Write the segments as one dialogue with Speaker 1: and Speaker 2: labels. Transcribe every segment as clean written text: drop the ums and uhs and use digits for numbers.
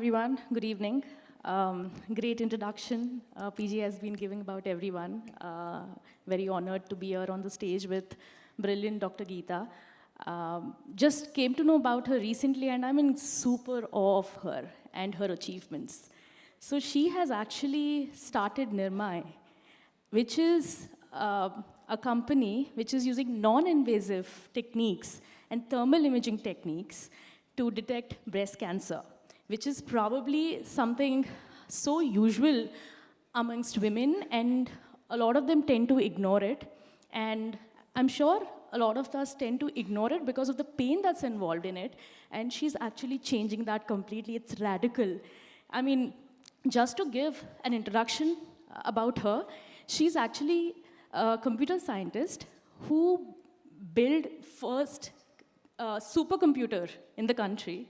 Speaker 1: everyone. Good evening. Great introduction PG has been giving about everyone. Very honored to be here on the stage with brilliant Dr. Geetha. Just came to know about her recently, and I'm in super awe of her and her achievements. So she has actually started Niramai, which is a company which is using non-invasive techniques and thermal imaging techniques to detect breast cancer, which is probably something so usual amongst women, and a lot of them tend to ignore it. And I'm sure a lot of us tend to ignore it because of the pain that's involved in it, and she's actually changing that completely. It's radical. I mean, just to give an introduction about her, she's actually a computer scientist who built first supercomputer in the country.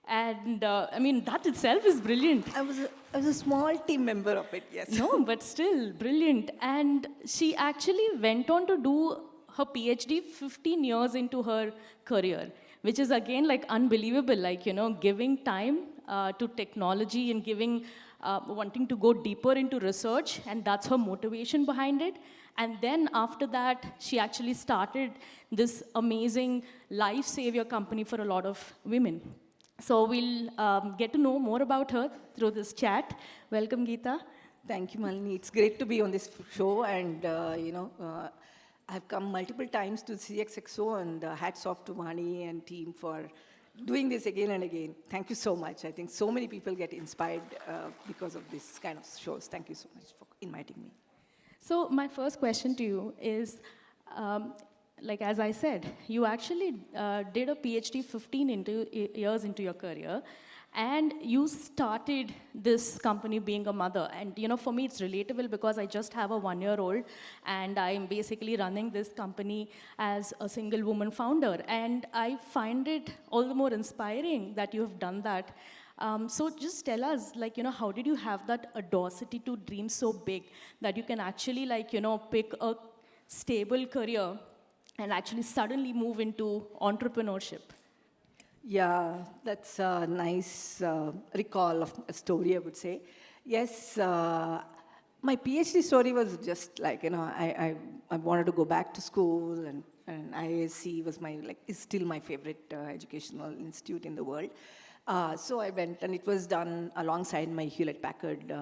Speaker 1: And I mean, that itself is brilliant.
Speaker 2: I was a small team member of it, yes.
Speaker 1: No, but still brilliant. And she actually went on to do her PhD 15 years into her career, which is again like unbelievable, like, you know, giving time to technology and giving, wanting to go deeper into research, and that's her motivation behind it. And then after that, she actually started this amazing life savior company for a lot of women. So we'll get to know more about her through this chat. Welcome, Geetha.
Speaker 2: Thank you, Malini. It's great to be on this show, and I've come multiple times to CXXO, and hats off to Vani and team for doing this again and again. Thank you so much. I think so many people get inspired because of this kind of shows. Thank you so much for inviting me.
Speaker 1: So my first question to you is, like as I said, you actually did a PhD 15 years into your career, and you started this company being a mother. And you know, for me, it's relatable because I just have a 1-year-old, and I'm basically running this company as a single woman founder. And I find it all the more inspiring that you have done that. So just tell us, like, you know, how did you have that audacity to dream so big that you can actually, like, you know, pick a stable career and actually suddenly move into entrepreneurship?
Speaker 2: Yeah, that's a nice recall of a story, I would say. Yes, my PhD story was just like, you know, I wanted to go back to school, and IISc was is still my favorite educational institute in the world. So I went, and it was done alongside my Hewlett-Packard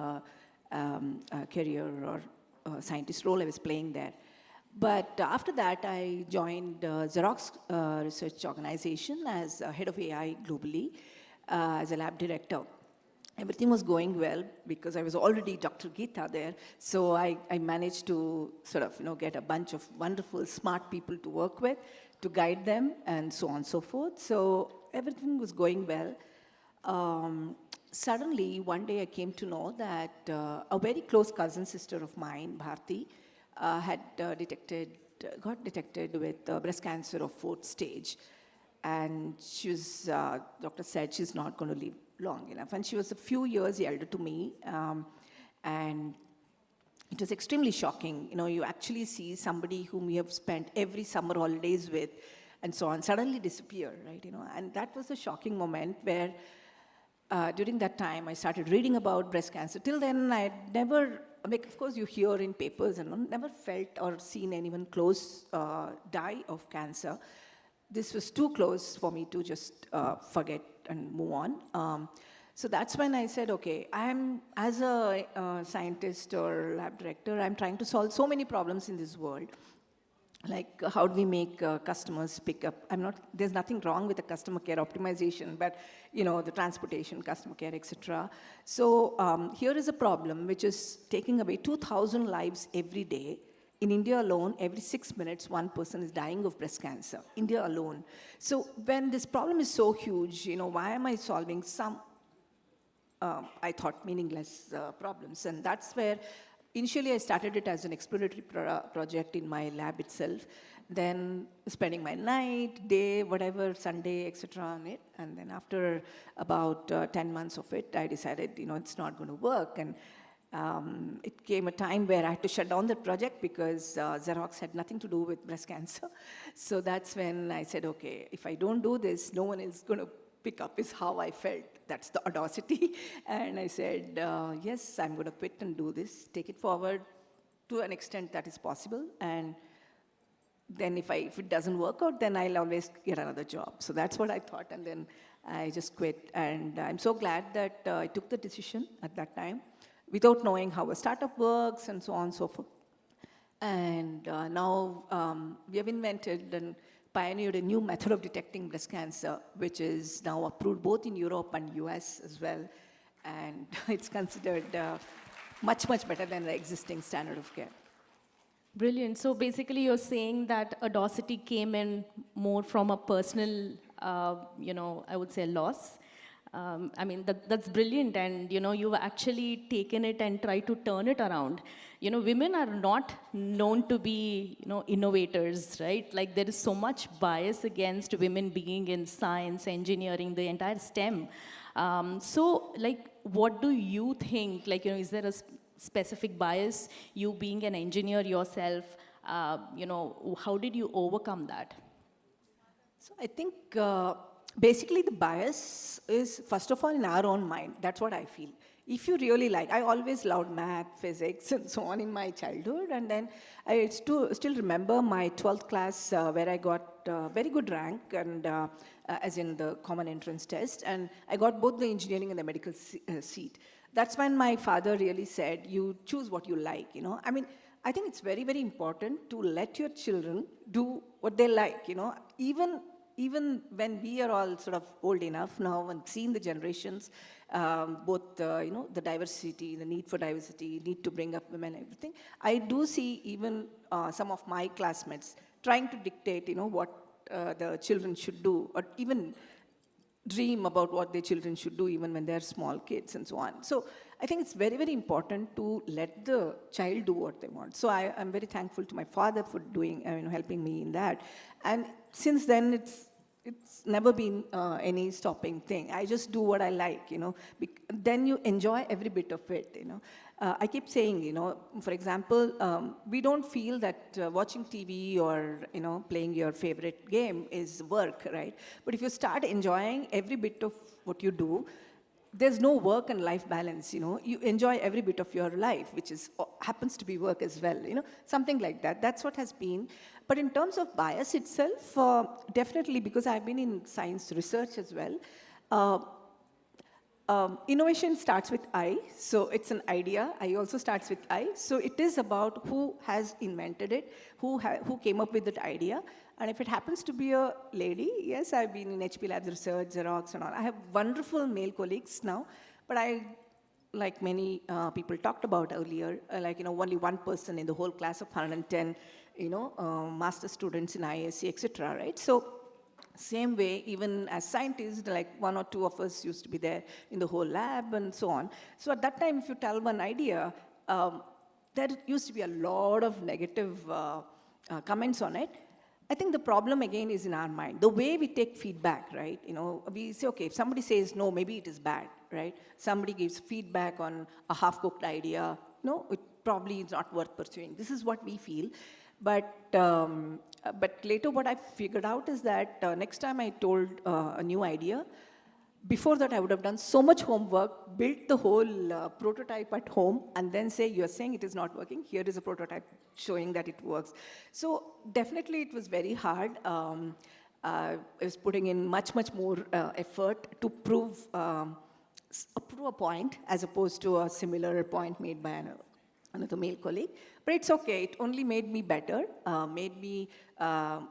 Speaker 2: career or scientist role I was playing there. But after that, I joined Xerox Research Organization as head of AI globally, as a lab director. Everything was going well because I was already Dr. Geetha there. So I managed to sort of, you know, get a bunch of wonderful, smart people to work with, to guide them, and so on and so forth. So everything was going well. Suddenly, one day I came to know that a very close cousin sister of mine, Bharti, had got detected with breast cancer of 4th stage. And she was, doctor said she's not going to live long enough. And she was a few years elder to me. And it was extremely shocking. You know, you actually see somebody whom you have spent every summer holidays with and so on suddenly disappear, right? You know, and that was a shocking moment where during that time I started reading about breast cancer. Till then, I'd never, like, of course you hear in papers, and never felt or seen anyone close die of cancer. This was too close for me to just forget and move on. So that's when I said, okay, as a scientist or lab director, I'm trying to solve so many problems in this world. Like, how do we make customers pick up? There's nothing wrong with the customer care optimization, but, you know, the transportation, customer care, etc. So here is a problem which is taking away 2,000 lives every day. In India alone, every 6 minutes, one person is dying of breast cancer. India alone. So when this problem is so huge, you know, why am I solving some, I thought, meaningless problems? And that's where initially I started it as an exploratory project in my lab itself, then spending my night, day, whatever, Sunday, etc. on it. And then after about 10 months of it, I decided, you know, it's not going to work. And it came a time where I had to shut down the project because Xerox had nothing to do with breast cancer. So that's when I said, okay, if I don't do this, no one is going to pick up is how I felt. That's the audacity. And I said, yes, I'm going to quit and do this, take it forward to an extent that is possible. And then if it doesn't work out, then I'll always get another job. So that's what I thought. And then I just quit. And I'm so glad that I took the decision at that time without knowing how a startup works and so on and so forth. And now we have invented and pioneered a new method of detecting breast cancer, which is now approved both in Europe and US as well. And it's considered much, much better than the existing standard of care.
Speaker 1: Brilliant. So basically, you're saying that audacity came in more from a personal, I would say, loss. I mean, that's brilliant. And, you've actually taken it and tried to turn it around. Women are not known to be, innovators, right? Like, there is so much bias against women being in science, engineering, the entire STEM. So, like, what do you think? Like, is there a specific bias, you being an engineer yourself, how did you overcome that?
Speaker 2: So I think basically the bias is, first of all, in our own mind. That's what I feel. If you really like, I always loved math, physics, and so on in my childhood. And then I still remember my 12th class where I got a very good rank, and as in the common entrance test. And I got both the engineering and the medical seat. That's when my father really said, you choose what you like, I mean, I think it's very, very important to let your children do what they like, even when we are all sort of old enough now and seeing the generations, both, the diversity, the need for diversity, need to bring up women, everything. I do see even some of my classmates trying to dictate, what the children should do, or even dream about what their children should do even when they're small kids and so on. So I think it's very, very important to let the child do what they want. So I'm very thankful to my father for doing, helping me in that. And since then, it's never been any stopping thing. I just do what I like, then you enjoy every bit of it, I keep saying, for example, we don't feel that watching TV or, playing your favorite game is work, right? But if you start enjoying every bit of what you do, there's no work and life balance, You enjoy every bit of your life, which happens to be work as well, something like that. That's what has been. But in terms of bias itself, definitely, because I've been in science research as well, innovation starts with I, so it's an idea. I also starts with I. So it is about who has invented it, who came up with that idea. And if it happens to be a lady, yes, I've been in HP Labs Research, Xerox and all. I have wonderful male colleagues now, but like many people talked about earlier, only one person in the whole class of 110, master students in ISC, etc., right? So same way, even as scientists, like one or two of us used to be there in the whole lab and so on. So at that time, if you tell one idea, there used to be a lot of negative comments on it. I think the problem again is in our mind. The way we take feedback, right? We say, okay, if somebody says no, maybe it is bad, right? Somebody gives feedback on a half-cooked idea. No, it probably is not worth pursuing. This is what we feel. But later what I figured out is that next time I told a new idea, before that I would have done so much homework, built the whole prototype at home, and then say, you're saying it is not working, here is a prototype showing that it works. So definitely it was very hard. I was putting in much, much more effort to prove a point as opposed to a similar point made by another male colleague. But it's okay, it only made me better, made me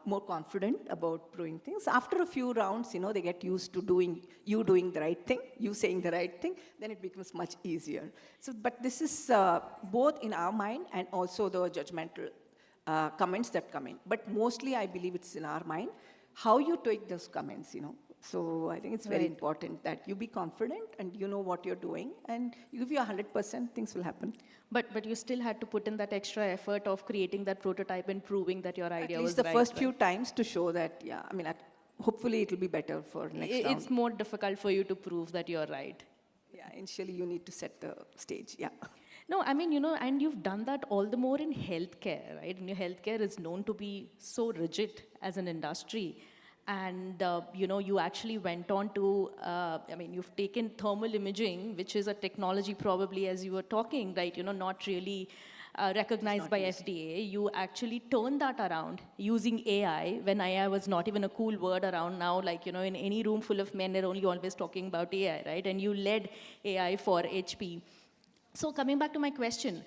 Speaker 2: more confident about proving things. After a few rounds, they get used to doing the right thing, you saying the right thing, then it becomes much easier. So, but this is both in our mind and also the judgmental comments that come in. But mostly I believe it's in our mind, how you take those comments, So I think it's very important that you be confident and you know what you're doing, and you give you 100%, things will happen.
Speaker 1: But you still had to put in that extra effort of creating that prototype and proving that your idea was right.
Speaker 2: At least the first few times to show that, yeah, I mean, hopefully it will be better for next round.
Speaker 1: It's more difficult for you to prove that you're right.
Speaker 2: Yeah, initially you need to set the stage, yeah.
Speaker 1: No, I mean, and you've done that all the more in healthcare, right? And your healthcare is known to be so rigid as an industry. and you actually went on to, you've taken thermal imaging, which is a technology probably, as you were talking, right, not really recognized by FDA. You actually turned that around using AI, when AI was not even a cool word around. Now, like, in any room full of men, they're only always talking about AI, right? And you led AI for HP. So coming back to my question,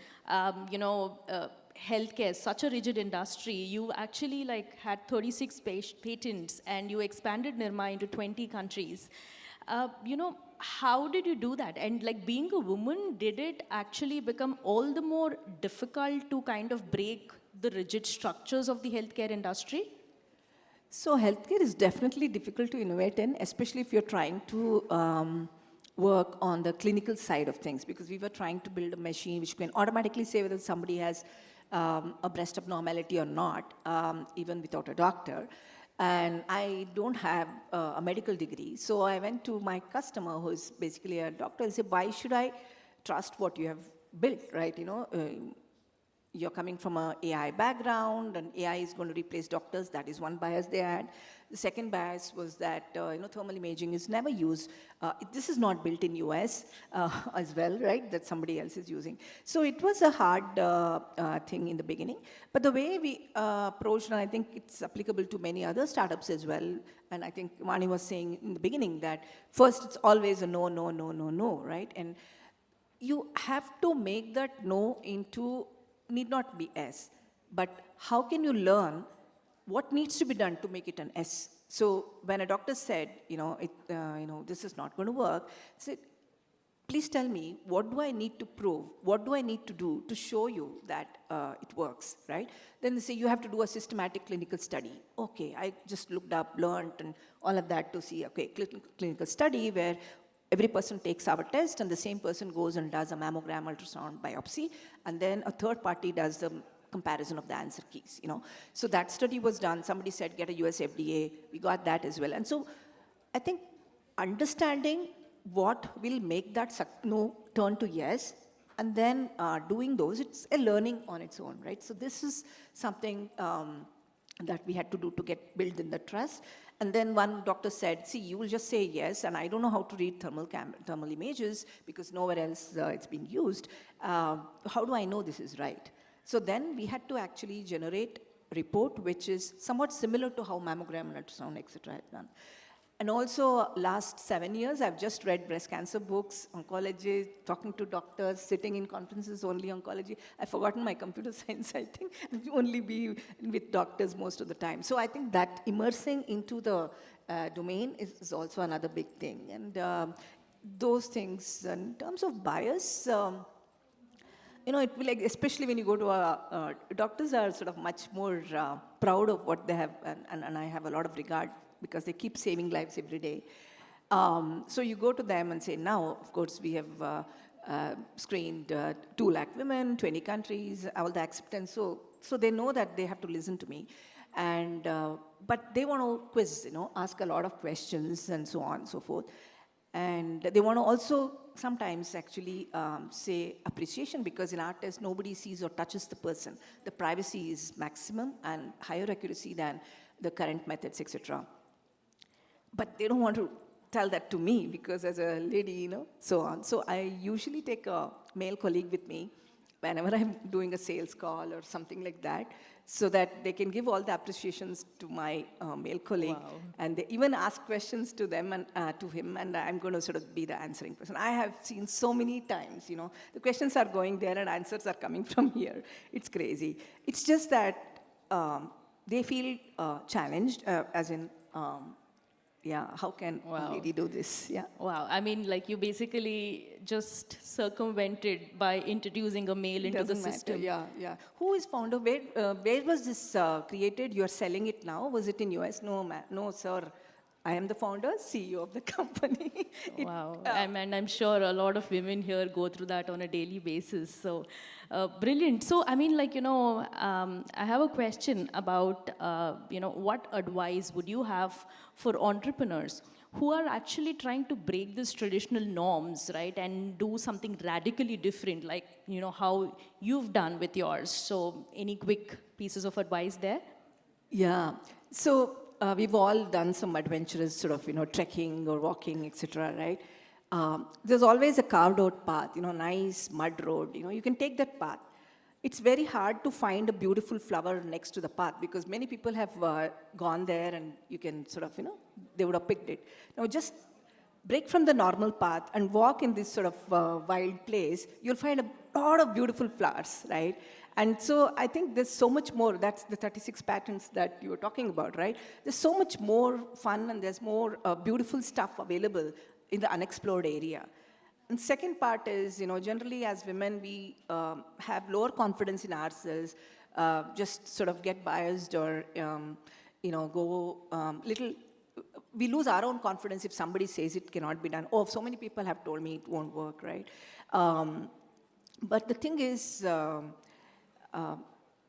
Speaker 1: healthcare is such a rigid industry. You actually had 36 patents, and you expanded Niramai into 20 countries. How did you do that? And being a woman, did it actually become all the more difficult to kind of break the rigid structures of the healthcare industry?
Speaker 2: So healthcare is definitely difficult to innovate in, especially if you're trying to work on the clinical side of things, because we were trying to build a machine which can automatically say whether somebody has a breast abnormality or not, even without a doctor. And I don't have a medical degree. So I went to my customer, who is basically a doctor, and said, why should I trust what you have built, right? You're coming from an AI background, and AI is going to replace doctors. That is one bias they had. The second bias was that thermal imaging is never used. This is not built in US as well, right? That somebody else is using. So it was a hard thing in the beginning. But the way we approached, and I think it's applicable to many other startups as well. And I think Vani was saying in the beginning that first it's always a no, no, no, no, no, right? And you have to make that no into need not be S, but how can you learn what needs to be done to make it an S? So when a doctor said, this is not going to work, I said, please tell me, what do I need to prove? What do I need to do to show you that it works, right? Then they say, you have to do a systematic clinical study. Okay, I just looked up, learned, and all of that to see, okay, clinical study where every person takes our test, and the same person goes and does a mammogram ultrasound biopsy, and then a third party does the comparison of the answer keys, So that study was done. Somebody said, get a US FDA. We got that as well. And so I think understanding what will make that no turn to yes, and then doing those, it's a learning on its own, right? So this is something that we had to do to get build in the trust. And then one doctor said, see, you will just say yes, and I don't know how to read thermal images because nowhere else it's being used. How do I know this is right? So then we had to actually generate a report which is somewhat similar to how mammogram and ultrasound, etc. had done. And also, last 7 years, I've just read breast cancer books, oncology, talking to doctors, sitting in conferences only oncology. I've forgotten my computer science, I think, and only be with doctors most of the time. So I think that immersing into the domain is also another big thing. And those things, in terms of bias, it will, especially when you go to doctors are sort of much more proud of what they have, and I have a lot of regard because they keep saving lives every day. So you go to them and say, now, of course, we have screened 2 lakh women, 20 countries, all the acceptance. So they know that they have to listen to me. And, but they want to quiz, ask a lot of questions and so on and so forth. And they want to also sometimes actually say appreciation, because in our test, nobody sees or touches the person. The privacy is maximum and higher accuracy than the current methods, etc. But they don't want to tell that to me because as a lady, so on. So I usually take a male colleague with me whenever I'm doing a sales call or something like that, so that they can give all the appreciations to my male colleague.
Speaker 1: Wow.
Speaker 2: And they even ask questions to them and to him, and I'm going to sort of be the answering person. I have seen so many times, the questions are going there and answers are coming from here. It's crazy. It's just that they feel challenged, as in, how can a lady do this? Yeah.
Speaker 1: Wow. I mean, you basically just circumvented by introducing a male into the system.
Speaker 2: Yeah. Who is founder? Where was this created? You're selling it now? Was it in US? No, sir. I am the founder, CEO of the company.
Speaker 1: Wow. And I'm sure a lot of women here go through that on a daily basis. So brilliant. So, I mean, I have a question about, what advice would you have for entrepreneurs who are actually trying to break these traditional norms, right, and do something radically different, like, how you've done with yours. So any quick pieces of advice there?
Speaker 2: Yeah. So we've all done some adventurous sort of, trekking or walking, etc., right? There's always a carved out path, nice mud road, you can take that path. It's very hard to find a beautiful flower next to the path because many people have gone there and you can sort of, they would have picked it. Now just break from the normal path and walk in this sort of wild place, you'll find a lot of beautiful flowers, right? And so I think there's so much more, that's the 36 patterns that you were talking about, right? There's so much more fun and there's more beautiful stuff available in the unexplored area. And second part is, generally as women, we have lower confidence in ourselves, just sort of get biased or, go we lose our own confidence if somebody says it cannot be done. Oh, so many people have told me it won't work, right? But the thing is,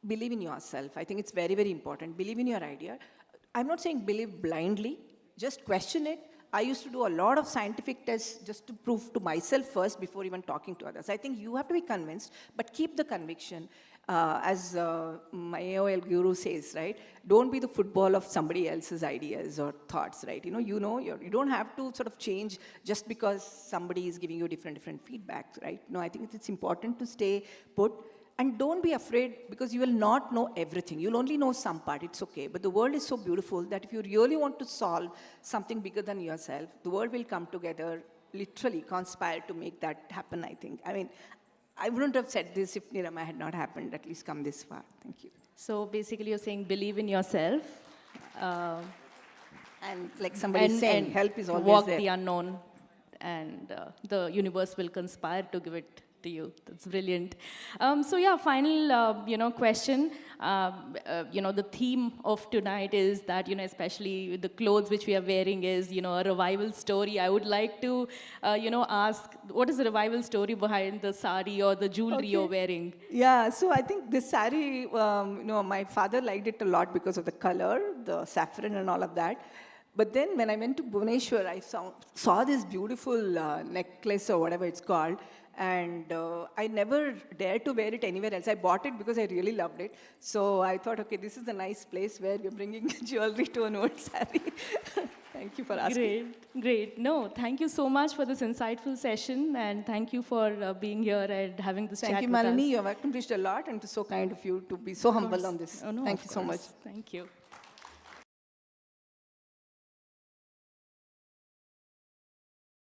Speaker 2: believe in yourself. I think it's very, very important. Believe in your idea. I'm not saying believe blindly, just question it. I used to do a lot of scientific tests just to prove to myself first before even talking to others. I think you have to be convinced, but keep the conviction. As my AOL guru says, right? Don't be the football of somebody else's ideas or thoughts, right? You don't have to sort of change just because somebody is giving you different feedback, right? No, I think it's important to stay put. And don't be afraid because you will not know everything. You'll only know some part, it's okay. But the world is so beautiful that if you really want to solve something bigger than yourself, the world will come together, literally conspire to make that happen, I think. I mean, I wouldn't have said this if Niramai had not happened, at least come this far. Thank you.
Speaker 1: So basically you're saying believe in yourself.
Speaker 2: And like somebody is saying, help is always
Speaker 1: walk
Speaker 2: there.
Speaker 1: the unknown and the universe will conspire to give it to you. That's brilliant. So yeah, final, question. The theme of tonight is that, especially with the clothes which we are wearing is, a revival story. I would like to, ask, what is the revival story behind the sari or the jewelry you're wearing?
Speaker 2: Yeah, so I think this sari, my father liked it a lot because of the color, the saffron and all of that. But then when I went to Bhubaneswar, I saw this beautiful necklace or whatever it's called. And I never dared to wear it anywhere else. I bought it because I really loved it. So I thought, okay, this is a nice place where we're bringing jewelry to an old sari. Thank you for asking.
Speaker 1: Great. No, thank you so much for this insightful session. And thank you for being here and having this chat with us.
Speaker 2: Thank you, Malini. You have accomplished a lot. And it's so kind of you to be so humble on this.
Speaker 1: Oh, no,
Speaker 2: Thank you so much.
Speaker 1: Thank you.